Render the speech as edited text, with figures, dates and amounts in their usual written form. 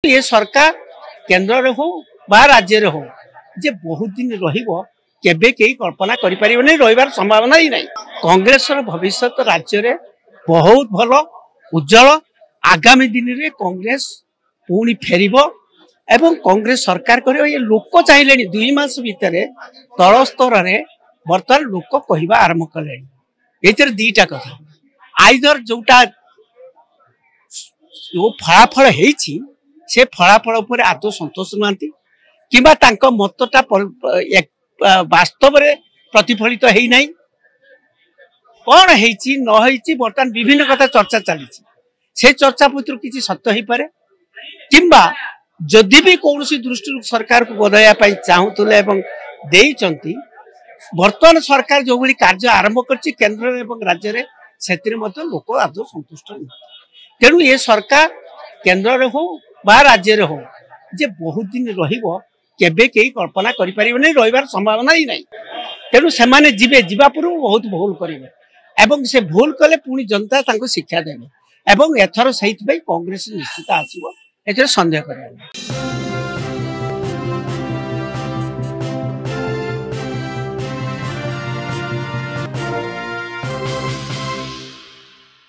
ये सरकार केन्द्र हो बा राज्य हो जे बहुत दिन रहिबो केबे कई कल्पना करि परिबो नै रहिबार संभावना ही नहीं। कांग्रेस भविष्य राज्य रे बहुत भल उज्जवल आगामी दिन रे कांग्रेस पुणी फेरिबो एवं कांग्रेस सरकार करियो। ये लोक चाहिए 2 मास भितर तल स्तर रे बर्तमान लोक कहवा आरंभ कले। ये दीटा कथा आइदर जोटा जो फलाफल होईछि से फलाफल उपर आदौ संतोष नुहति कि मतटा वास्तव में प्रतिफलित है नहीं। कौन है न बर्तमान विभिन्न कथा चर्चा चली से चर्चा पुत्र किसी सत्य हो पारे किंबा जदि भी कौन दृष्टि सरकार को बदलवाई चाहूले बर्तमान सरकार जो भाई कार्य आरंभ कर केन्द्र एवं राज्य में से लोक आदौ संतुष्ट नुह। तेणु ये सरकार केन्द्र हो बा राज्य हो जे बहुत दिन रहिबो केबे कई कल्पना करि परिबो नै रहिबार संभावना ही नहीं। तेणु से माने जिबे जिबा पूर्व बहुत भूल करेंगे एवं से भूल कले पुणी जनता तांको शिक्षा देबे एवं एथर सहित कांग्रेस निश्चित आसीबो एथर संदेह करिया।